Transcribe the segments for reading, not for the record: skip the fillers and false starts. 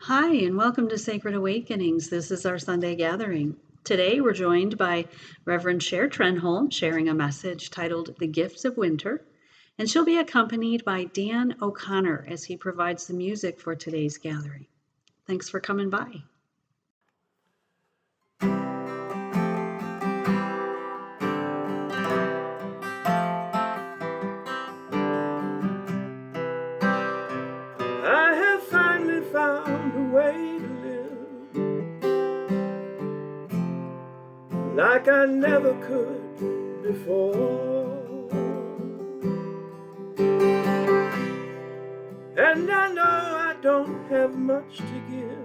Hi, and welcome to Sacred Awakenings. This is our Sunday gathering. Today we're joined by Reverend Cher Trenholme sharing a message titled The Gifts of Winter, and she'll be accompanied by Dan O'Connor as he provides the music for today's gathering. Thanks for coming by. I have finally found a way to live like I never could before. And I know I don't have much to give.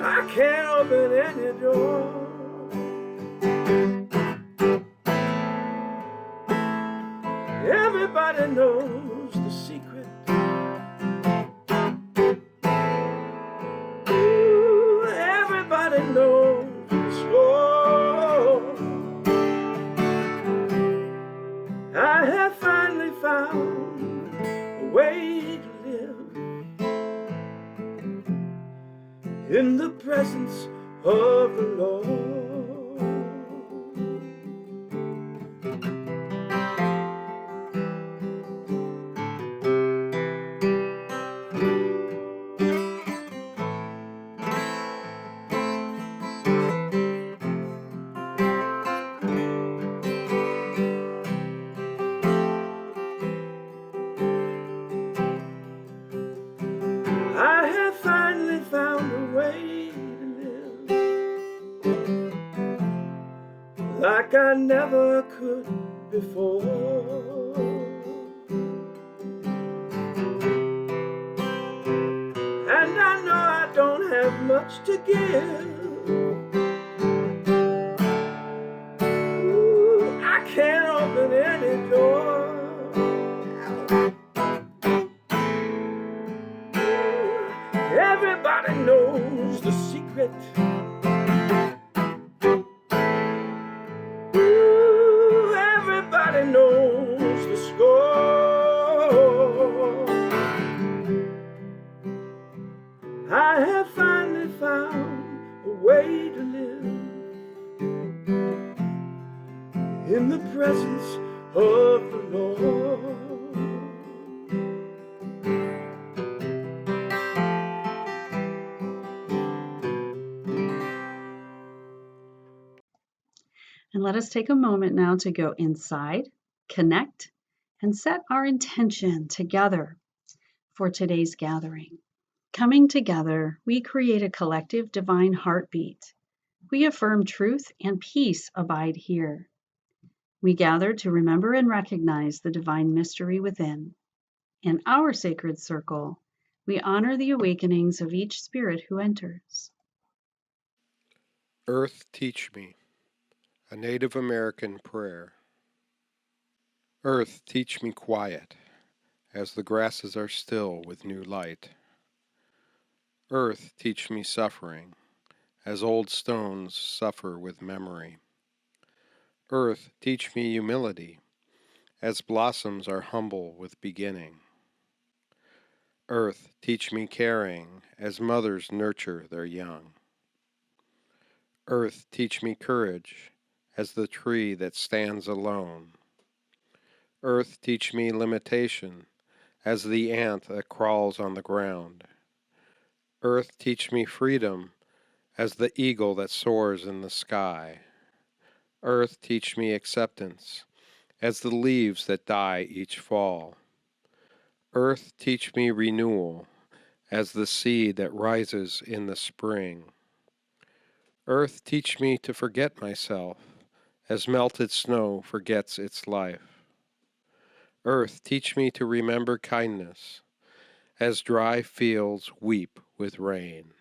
I can't open any door. Everybody knows the secret. Ooh, everybody knows the score. I have finally found a way to live in the presence of the Lord. I have finally found a way to live like I never could before. And I know I don't have much to give. Ooh, I can't open any door. Everybody knows the secret. Ooh, everybody knows the score. I have finally found a way to live in the presence of the Lord. And let us take a moment now to go inside, connect, and set our intention together for today's gathering. Coming together, we create a collective divine heartbeat. We affirm truth and peace abide here. We gather to remember and recognize the divine mystery within. In our sacred circle, we honor the awakenings of each spirit who enters. Earth, teach me, a Native American prayer. Earth, teach me quiet, as the grasses are still with new light. Earth, teach me suffering, as old stones suffer with memory. Earth, teach me humility, as blossoms are humble with beginning. Earth, teach me caring, as mothers nurture their young. Earth, teach me courage, as the tree that stands alone. Earth, teach me limitation, as the ant that crawls on the ground. Earth, teach me freedom, as the eagle that soars in the sky. Earth, teach me acceptance, as the leaves that die each fall. Earth, teach me renewal, as the seed that rises in the spring. Earth, teach me to forget myself, as melted snow forgets its life. Earth, teach me to remember kindness, as dry fields weep with rain.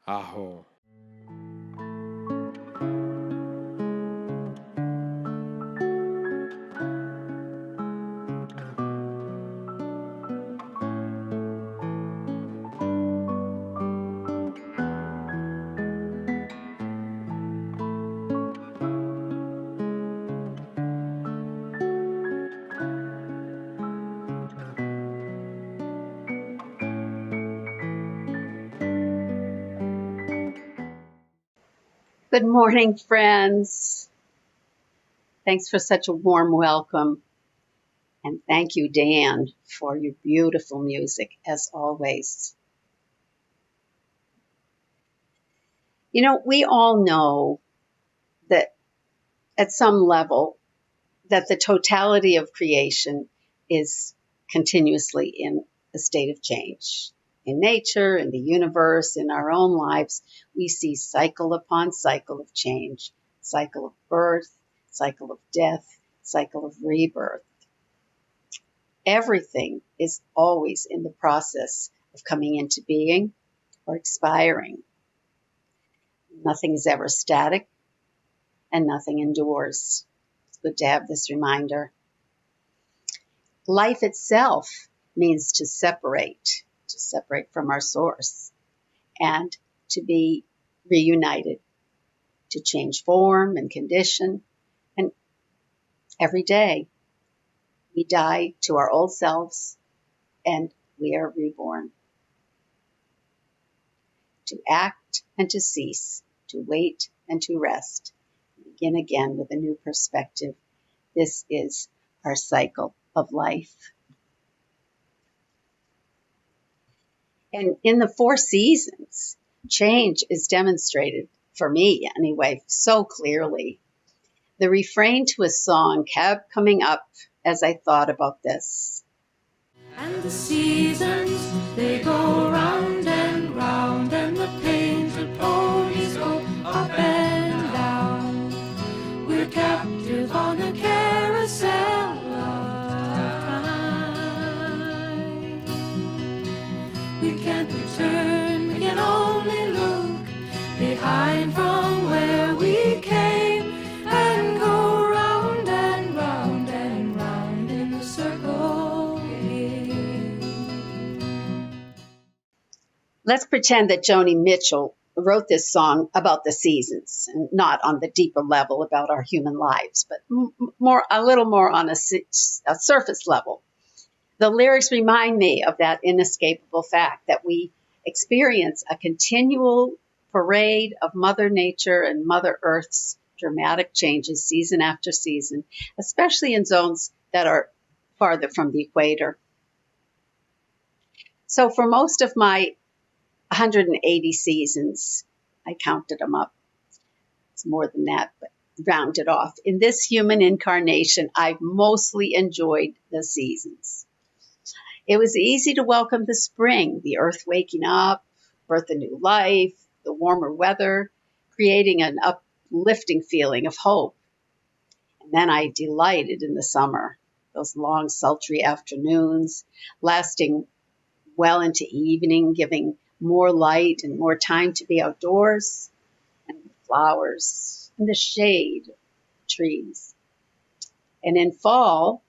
Aho. Good morning, friends. Thanks for such a warm welcome. And thank you, Dan, for your beautiful music, as always. You know, we all know that at some level that the totality of creation is continuously in a state of change. In nature, in the universe, in our own lives, we see cycle upon cycle of change, cycle of birth, cycle of death, cycle of rebirth. Everything is always in the process of coming into being or expiring. Nothing is ever static and nothing endures. It's good to have this reminder. Life itself means to separate from our source and to be reunited, to change form and condition. And every day we die to our old selves and we are reborn. To act and to cease, to wait and to rest, begin again with a new perspective. This is our cycle of life. And in the 4 seasons, change is demonstrated, for me anyway, so clearly. The refrain to a song kept coming up as I thought about this. And the seasons, they go round and round, and the painted ponies go up and down. We're captive on a carousel of time. We can't return, we can only look behind from where we came and go round and round and round in a circle again. Let's pretend that Joni Mitchell wrote this song about the seasons, and not on the deeper level about our human lives, but a little more on a surface level. The lyrics remind me of that inescapable fact that we experience a continual parade of Mother Nature and Mother Earth's dramatic changes season after season, especially in zones that are farther from the equator. So for most of my 180 seasons, I counted them up. It's more than that, but rounded off. In this human incarnation, I've mostly enjoyed the seasons. It was easy to welcome the spring, the earth waking up, birth of new life, the warmer weather, creating an uplifting feeling of hope. And then I delighted in the summer, those long, sultry afternoons, lasting well into evening, giving more light and more time to be outdoors, and the flowers, and the shade of trees. And in fall,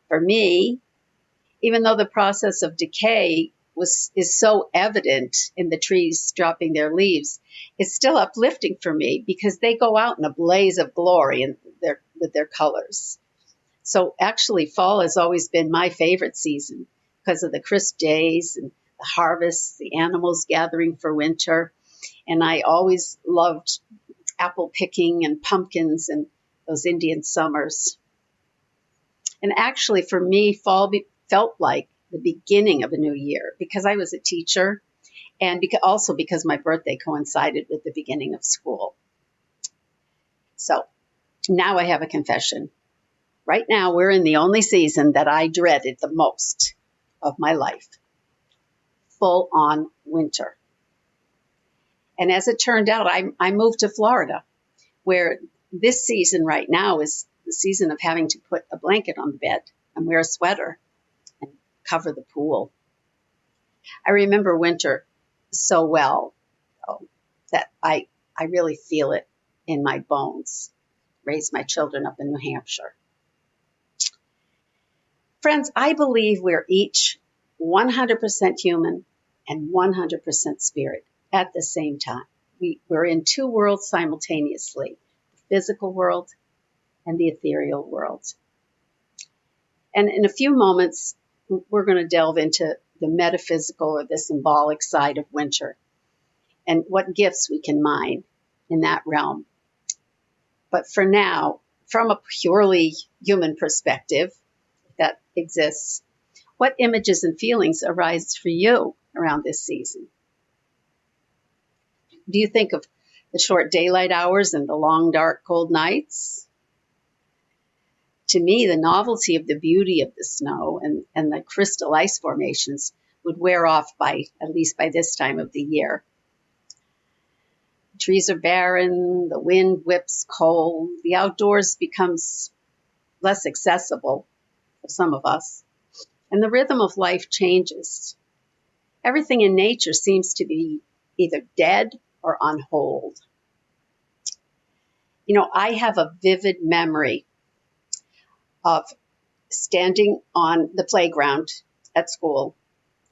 for me, even though the process of decay is so evident in the trees dropping their leaves, it's still uplifting for me because they go out in a blaze of glory with their colors. So actually, fall has always been my favorite season because of the crisp days and the harvests, the animals gathering for winter. And I always loved apple picking and pumpkins and those Indian summers. And actually, for me, fall felt like the beginning of a new year because I was a teacher and also because my birthday coincided with the beginning of school. So now I have a confession. Right now, we're in the only season that I dreaded the most of my life. Full-on winter. And as it turned out, I moved to Florida, where this season right now is the season of having to put a blanket on the bed and wear a sweater and cover the pool. I remember winter so well that I really feel it in my bones. Raised my children up in New Hampshire. Friends, I believe we're each 100% human and 100% spirit at the same time. We're in 2 worlds simultaneously, the physical world and the ethereal world. And in a few moments, we're going to delve into the metaphysical or the symbolic side of winter and what gifts we can mine in that realm. But for now, from a purely human perspective, if that exists, what images and feelings arise for you around this season? Do you think of the short daylight hours and the long, dark, cold nights? To me, the novelty of the beauty of the snow and the crystal ice formations would wear off at least by this time of the year. The trees are barren, the wind whips cold, the outdoors becomes less accessible for some of us, and the rhythm of life changes. Everything in nature seems to be either dead or on hold. You know, I have a vivid memory of standing on the playground at school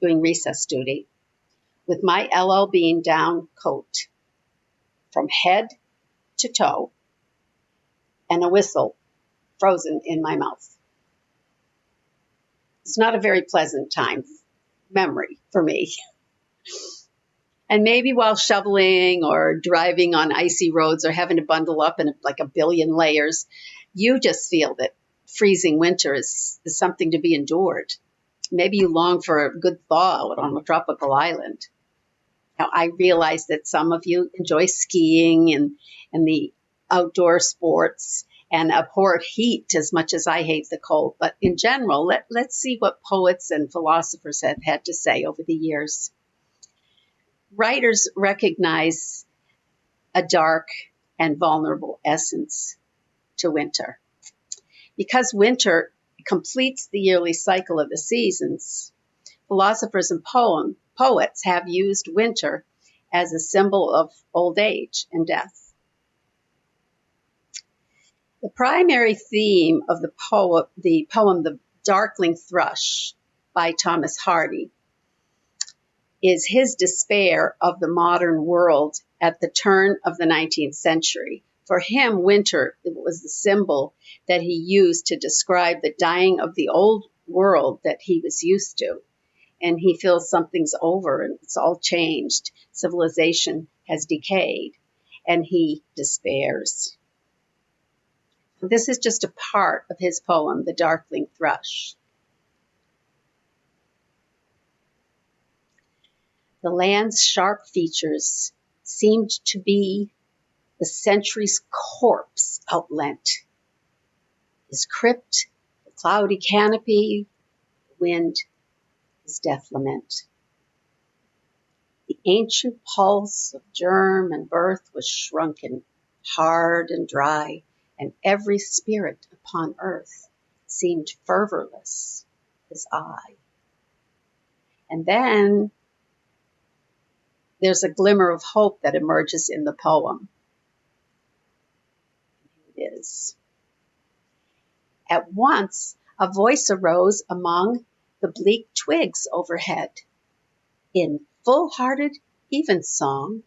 doing recess duty with my LL Bean down coat from head to toe and a whistle frozen in my mouth. It's not a very pleasant memory for me. And maybe while shoveling or driving on icy roads or having to bundle up in like a billion layers, you just feel that freezing winter is something to be endured. Maybe you long for a good thaw out on a tropical island. Now, I realize that some of you enjoy skiing and the outdoor sports and abhor heat as much as I hate the cold. But in general, let's see what poets and philosophers have had to say over the years. Writers recognize a dark and vulnerable essence to winter. Because winter completes the yearly cycle of the seasons, philosophers and poets have used winter as a symbol of old age and death. The primary theme of the poem The Darkling Thrush by Thomas Hardy is his despair of the modern world at the turn of the 19th century. For him, winter was the symbol that he used to describe the dying of the old world that he was used to. And he feels something's over and it's all changed. Civilization has decayed, and he despairs. This is just a part of his poem, The Darkling Thrush. The land's sharp features seemed to be the century's corpse outlent. His crypt, the cloudy canopy, the wind, his death lament. The ancient pulse of germ and birth was shrunken, hard and dry, and every spirit upon earth seemed fervorless as I. And then there's a glimmer of hope that emerges in the poem. It is. At once, a voice arose among the bleak twigs overhead in full-hearted evensong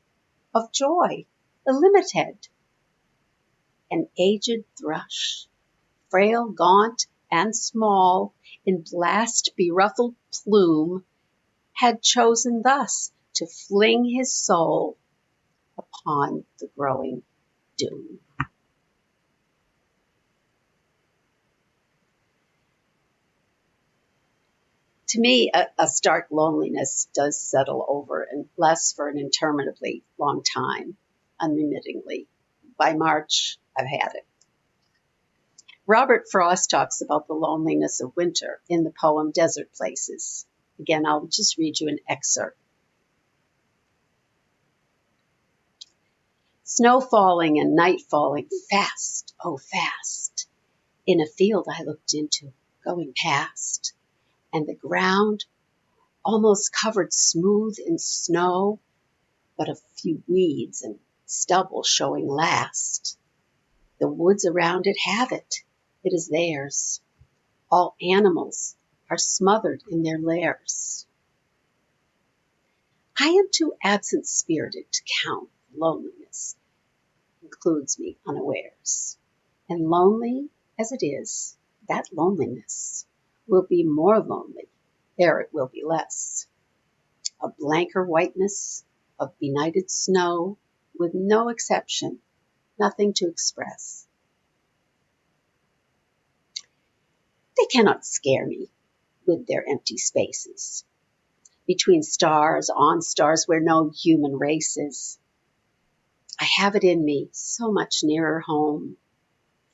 of joy illimited. An aged thrush, frail, gaunt, and small, in blast-beruffled plume, had chosen thus to fling his soul upon the growing doom. To me, a stark loneliness does settle over and lasts for an interminably long time, unremittingly. By March, I've had it. Robert Frost talks about the loneliness of winter in the poem Desert Places. Again, I'll just read you an excerpt. Snow falling and night falling fast, oh fast. In a field I looked into, going past, and the ground almost covered smooth in snow, but a few weeds and stubble showing last. The woods around it have it. It is theirs. All animals are smothered in their lairs. I am too absent-spirited to count loneliness. Includes me unawares. And lonely as it is, that loneliness will be more lonely ere it will be less. A blanker whiteness of benighted snow with no exception, nothing to express. They cannot scare me with their empty spaces, between stars, on stars where no human race is. I have it in me so much nearer home,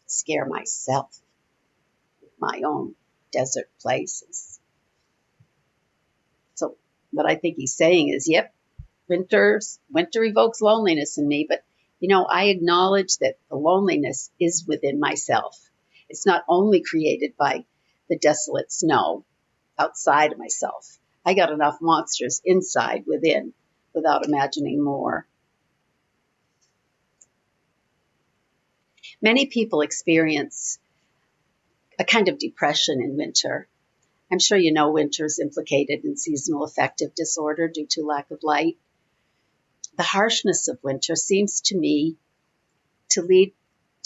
scare myself with my own desert places. So what I think he's saying is, yep, winter evokes loneliness in me, but I acknowledge that the loneliness is within myself. It's not only created by the desolate snow outside of myself. I got enough monsters inside within without imagining more. Many people experience a kind of depression in winter. I'm sure you know winter is implicated in seasonal affective disorder due to lack of light. The harshness of winter seems to me to lead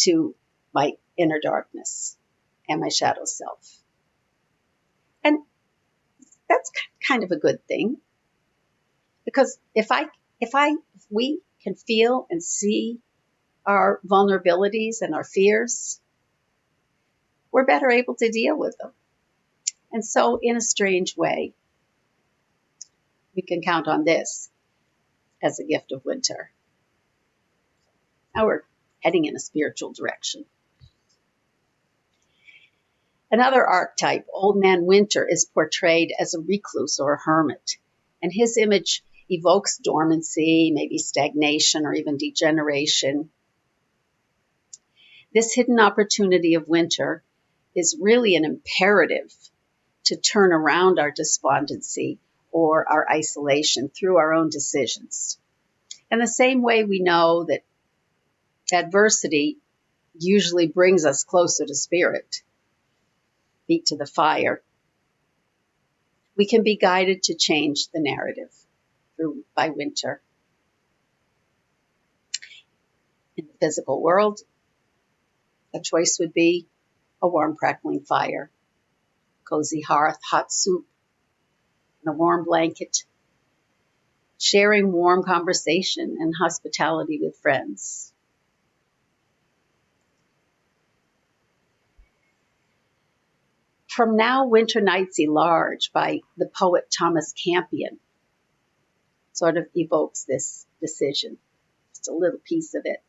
to my inner darkness and my shadow self. And that's kind of a good thing, because if we can feel and see our vulnerabilities and our fears, we're better able to deal with them. And so, in a strange way, we can count on this as a gift of winter. Now we're heading in a spiritual direction. Another archetype, Old Man Winter, is portrayed as a recluse or a hermit, and his image evokes dormancy, maybe stagnation, or even degeneration. This hidden opportunity of winter is really an imperative to turn around our despondency or our isolation through our own decisions. In the same way we know that adversity usually brings us closer to spirit, feet to the fire, we can be guided to change the narrative by winter. In the physical world, a choice would be a warm, crackling fire, cozy hearth, hot soup, and a warm blanket, sharing warm conversation and hospitality with friends. From Now Winter Nights Enlarge by the poet Thomas Campion sort of evokes this decision, just a little piece of it.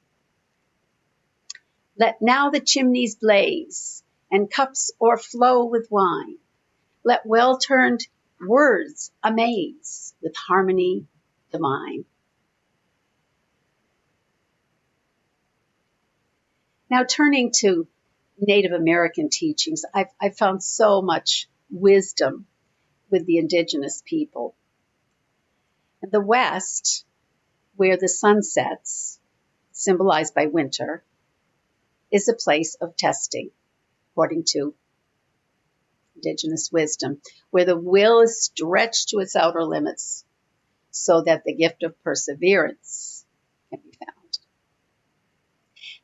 Let now the chimneys blaze and cups o'erflow with wine. Let well-turned words amaze with harmony divine. Now turning to Native American teachings, I've found so much wisdom with the indigenous people. In the West, where the sun sets, symbolized by winter, is a place of testing, according to indigenous wisdom, where the will is stretched to its outer limits so that the gift of perseverance can be found.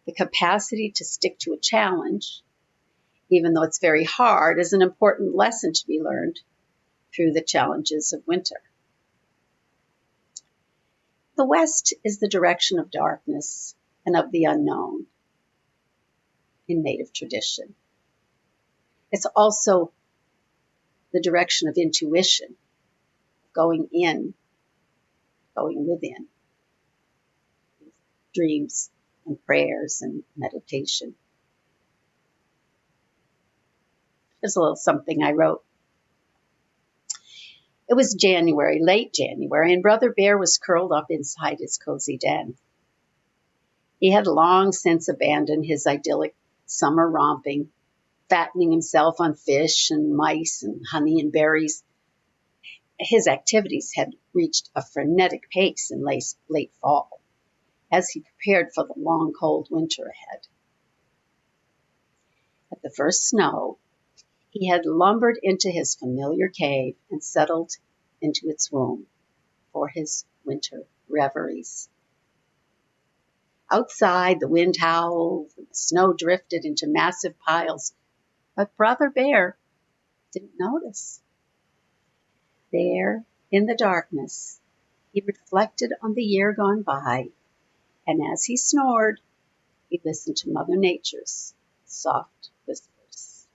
The capacity to stick to a challenge, even though it's very hard, is an important lesson to be learned through the challenges of winter. The West is the direction of darkness and of the unknown in Native tradition. It's also the direction of intuition, going in, going within, dreams and prayers and meditation. There's a little something I wrote. It was January, late January, and Brother Bear was curled up inside his cozy den. He had long since abandoned his idyllic summer romping, fattening himself on fish and mice and honey and berries. His activities had reached a frenetic pace in late fall, as he prepared for the long, cold winter ahead. At the first snow, he had lumbered into his familiar cave and settled into its womb for his winter reveries. Outside, the wind howled, and the snow drifted into massive piles, but Brother Bear didn't notice. There, in the darkness, he reflected on the year gone by And as he snored, he listened to Mother Nature's soft whispers.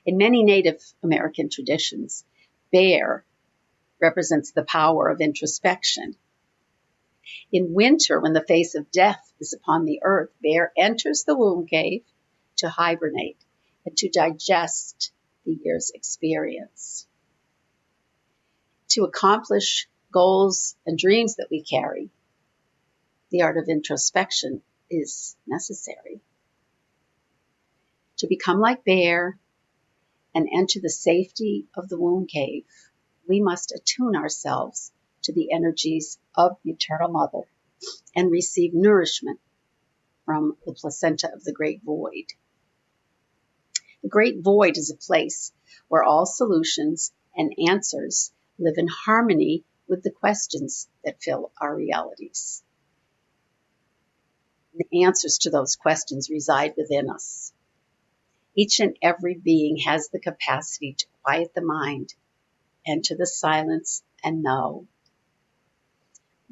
In many Native American traditions, bear represents the power of introspection. In winter, when the face of death is upon the earth, bear enters the womb cave to hibernate and to digest the year's experience. To accomplish goals and dreams that we carry, the art of introspection is necessary. To become like bear and enter the safety of the womb cave, we must attune ourselves to the energies of the Eternal Mother and receive nourishment from the placenta of the Great Void. The Great Void is a place where all solutions and answers live in harmony with the questions that fill our realities. The answers to those questions reside within us. Each and every being has the capacity to quiet the mind, enter the silence, and know.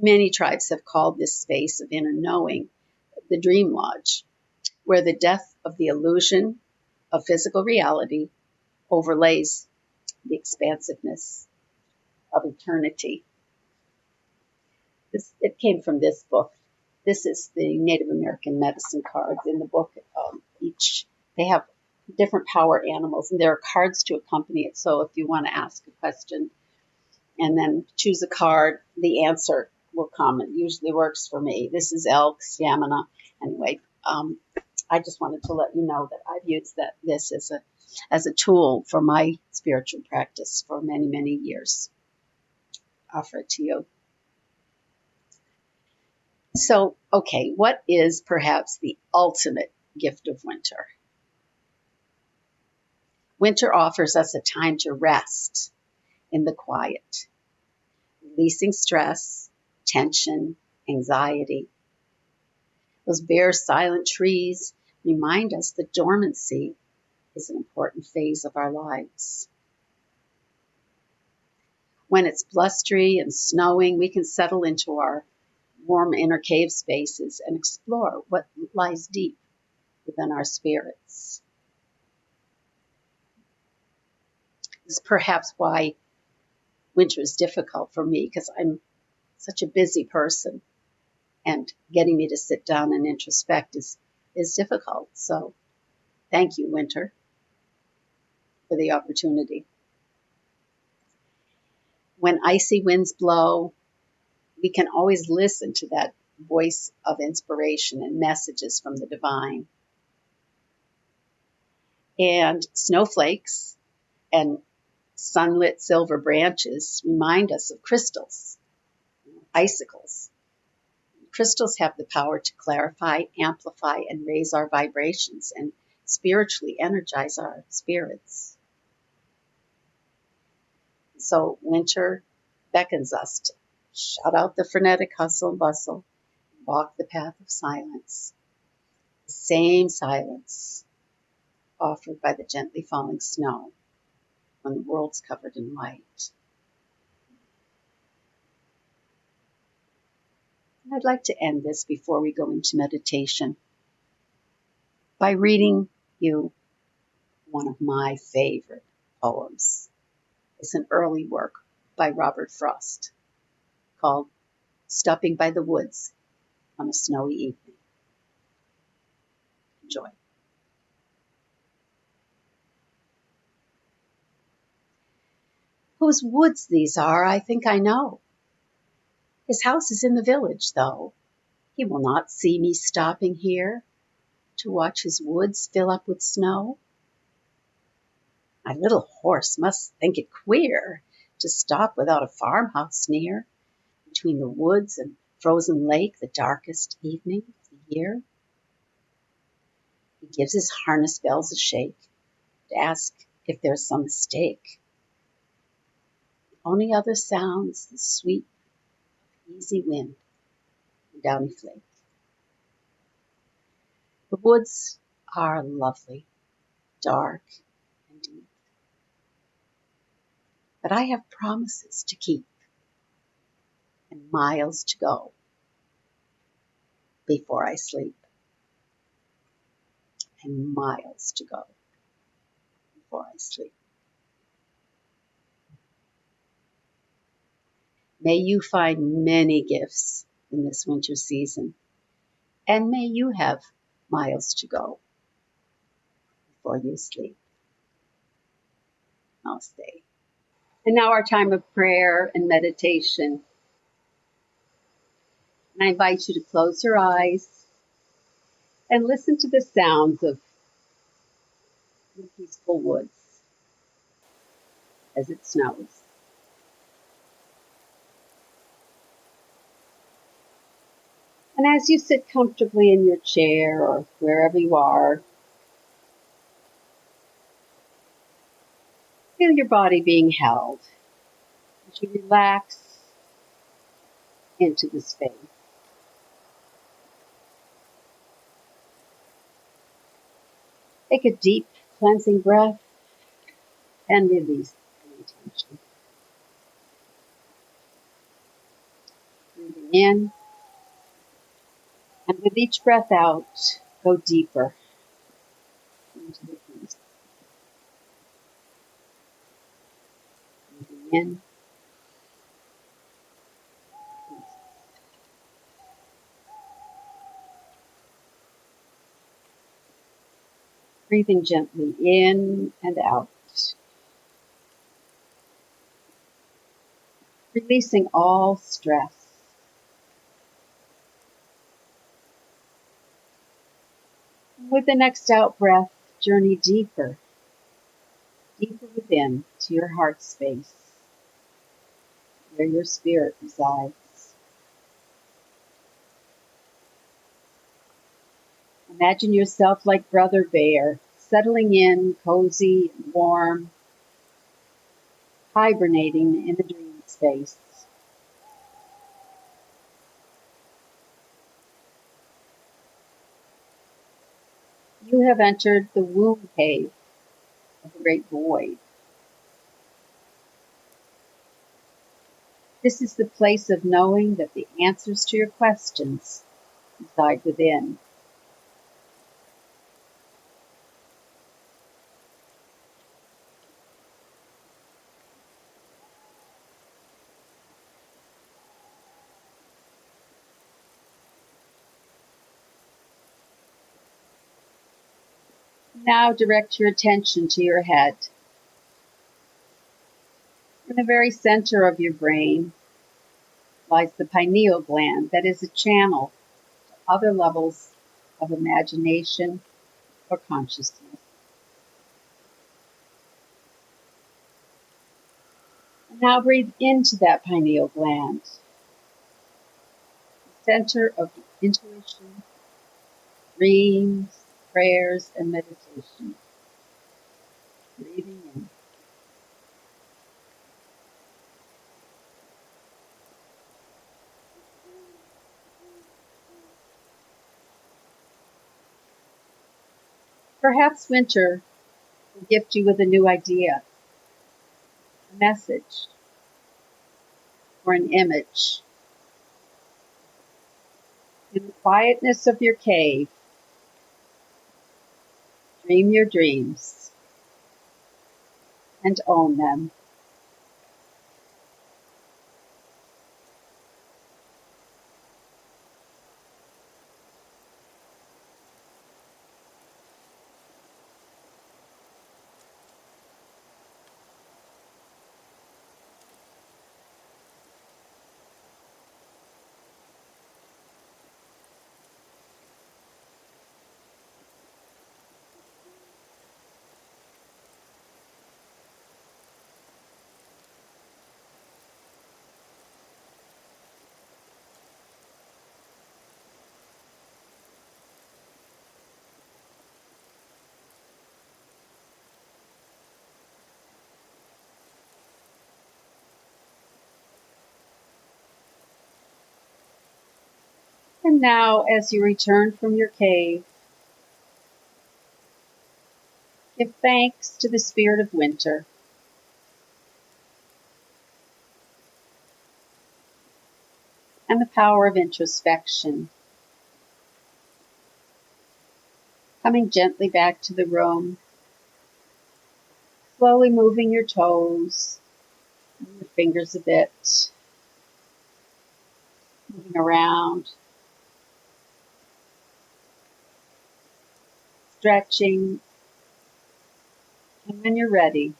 Many tribes have called this space of inner knowing the Dream Lodge, where the death of the illusion of physical reality overlays the expansiveness of eternity. It came from this book. This is the Native American medicine cards in the book. They have different power animals, and there are cards to accompany it. So if you want to ask a question and then choose a card, the answer will come. It usually works for me. This is elk, stamina. Anyway, I just wanted to let you know that I've used this as a tool for my spiritual practice for many, many years. Offer it to you. So, okay, what is perhaps the ultimate gift of winter? Winter offers us a time to rest in the quiet, releasing stress, tension, anxiety. Those bare, silent trees remind us that dormancy is an important phase of our lives. When it's blustery and snowing, we can settle into our warm inner cave spaces and explore what lies deep within our spirits. This is perhaps why winter is difficult for me, because I'm such a busy person, and getting me to sit down and introspect is difficult. So thank you, winter, for the opportunity. When icy winds blow, we can always listen to that voice of inspiration and messages from the divine. And snowflakes and sunlit silver branches remind us of crystals, icicles. Crystals have the power to clarify, amplify, and raise our vibrations and spiritually energize our spirits. So winter beckons us to shut out the frenetic hustle and bustle, walk the path of silence. The same silence offered by the gently falling snow when the world's covered in light. I'd like to end this before we go into meditation by reading you one of my favorite poems. It's an early work by Robert Frost called Stopping by the Woods on a Snowy Evening. Enjoy. Whose woods these are, I think I know. His house is in the village, though. He will not see me stopping here to watch his woods fill up with snow. My little horse must think it queer to stop without a farmhouse near, between the woods and frozen lake, the darkest evening of the year. He gives his harness bells a shake to ask if there's some mistake. The only other sounds the sweep of easy wind and downy flake. The woods are lovely, dark and deep, but I have promises to keep, and miles to go before I sleep. And miles to go before I sleep. May you find many gifts in this winter season, and may you have miles to go before you sleep. Namaste. And now our time of prayer and meditation. And I invite you to close your eyes and listen to the sounds of the peaceful woods as it snows. And as you sit comfortably in your chair or wherever you are, feel your body being held as you relax into the space. Take a deep cleansing breath and release any tension. Breathing in, and with each breath out, go deeper into the peace. Breathing in, peace. Breathing gently in and out. Releasing all stress. With the next out breath, journey deeper, deeper within to your heart space, where your spirit resides. Imagine yourself like Brother Bear, settling in, cozy and warm, hibernating in the dream space. You have entered the womb cave of the great void. This is the place of knowing that the answers to your questions reside within. Now direct your attention to your head. In the very center of your brain lies the pineal gland that is a channel to other levels of imagination or consciousness. And now breathe into that pineal gland, the center of intuition, dreams, prayers, and meditation. Breathing in. Perhaps winter will gift you with a new idea, a message, or an image. In the quietness of your cave, dream your dreams and own them. And now, as you return from your cave, give thanks to the spirit of winter. and the power of introspection. Coming gently back to the room, slowly moving your toes, your fingers a bit, moving around, stretching, and when you're ready,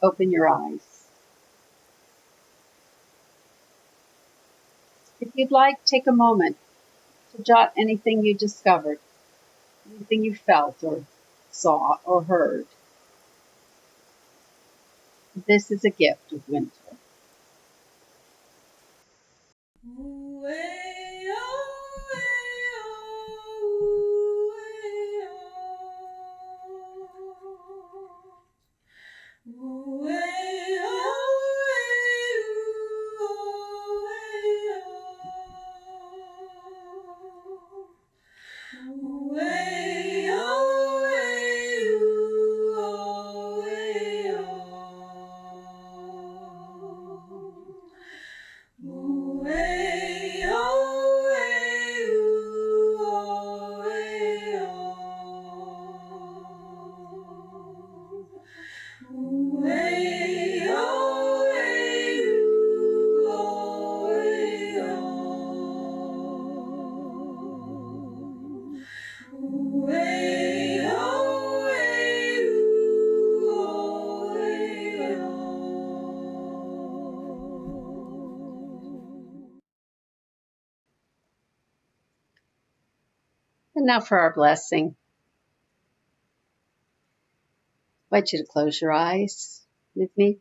open your eyes. If you'd like, take a moment to jot anything you discovered, anything you felt or saw or heard. This is a gift of winter. And now for our blessing. I invite you to close your eyes with me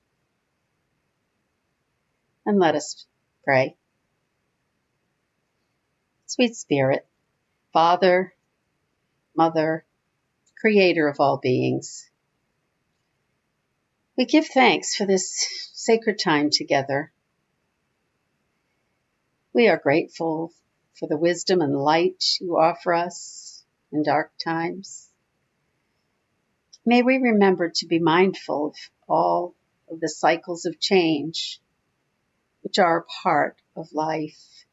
and let us pray. Sweet Spirit, Father, Mother, Creator of all beings, we give thanks for this sacred time together. We are grateful for the wisdom and light you offer us in dark times. May we remember to be mindful of all of the cycles of change which are a part of life.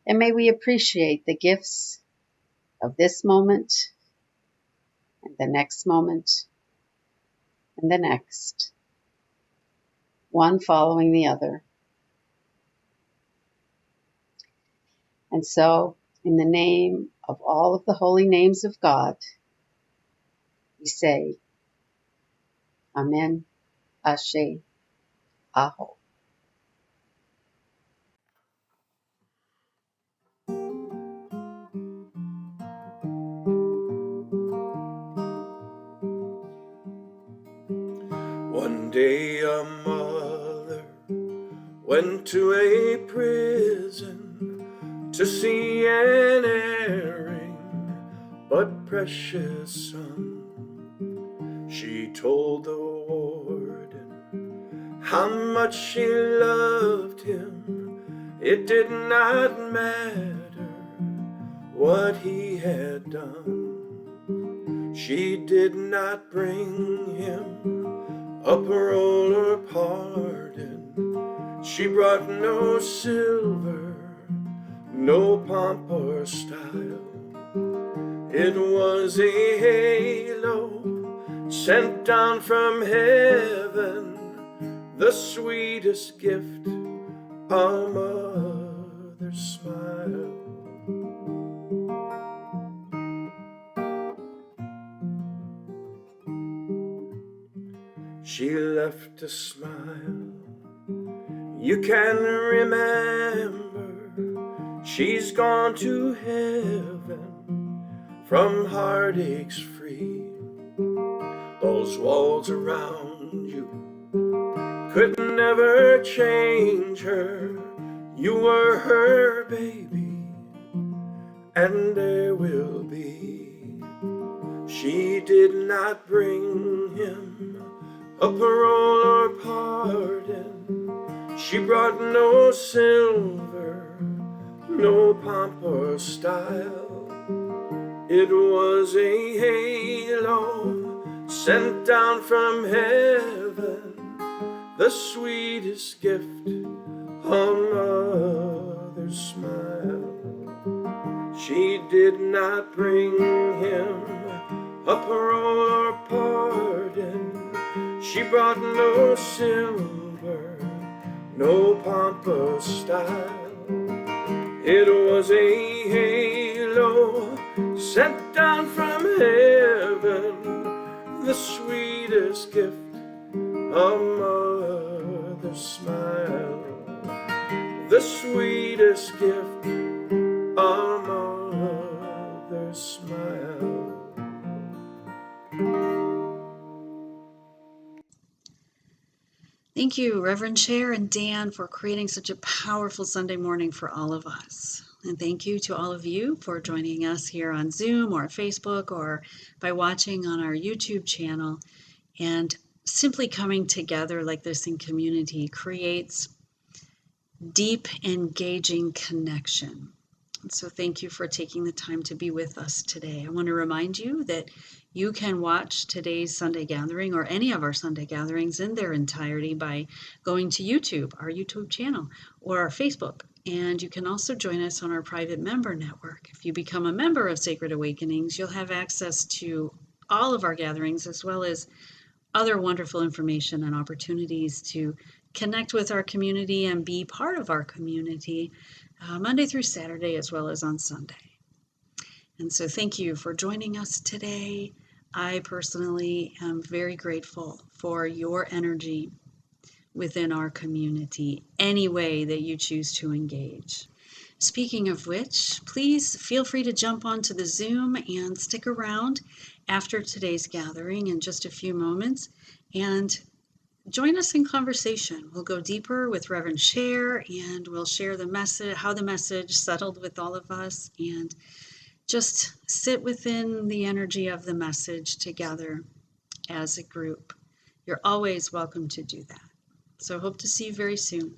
And may we appreciate the gifts of this moment and the next moment and the next, one following the other. And so, in the name of all of the holy names of God, we say, Amen, Ashe, Aho. One day a mother went to a prison to see an erring but precious son. She told the warden how much she loved him. It did not matter what he had done. She did not bring him a parole or pardon. She brought no silver, no pomp or style. It was a halo sent down from heaven, the sweetest gift, a mother's smile. She left a smile you can remember. She's gone to heaven, from heartaches free. Those walls around you could never change her. You were her baby, and there will be. She did not bring him a parole or pardon. She brought no silver, no pomp or style. It was a halo sent down from heaven, the sweetest gift, a mother's smile. She did not bring him a parole or pardon. She brought no silver, no pompous style. It was a halo sent down from heaven, the sweetest gift, a mother's smile. The sweetest gift, a mother's smile. Thank you, Reverend Cher and Dan, for creating such a powerful Sunday morning for all of us. And thank you to all of you for joining us here on Zoom or Facebook or by watching on our YouTube channel. And simply coming together like this in community creates deep, engaging connection. So thank you for taking the time to be with us today. I want to remind you that you can watch today's Sunday gathering or any of our Sunday gatherings in their entirety by going to YouTube, our YouTube channel, or our Facebook. And you can also join us on our private member network. If you become a member of Sacred Awakenings, you'll have access to all of our gatherings as well as other wonderful information and opportunities to connect with our community and be part of our community Monday through Saturday as well as on Sunday. And so thank you for joining us today. I personally am very grateful for your energy within our community, any way that you choose to engage. Speaking of which, please feel free to jump onto the Zoom and stick around after today's gathering in just a few moments and join us in conversation. We'll go deeper with Reverend Cher and we'll share the message, how the message settled with all of us, and just sit within the energy of the message together as a group. You're always welcome to do that. So hope to see you very soon.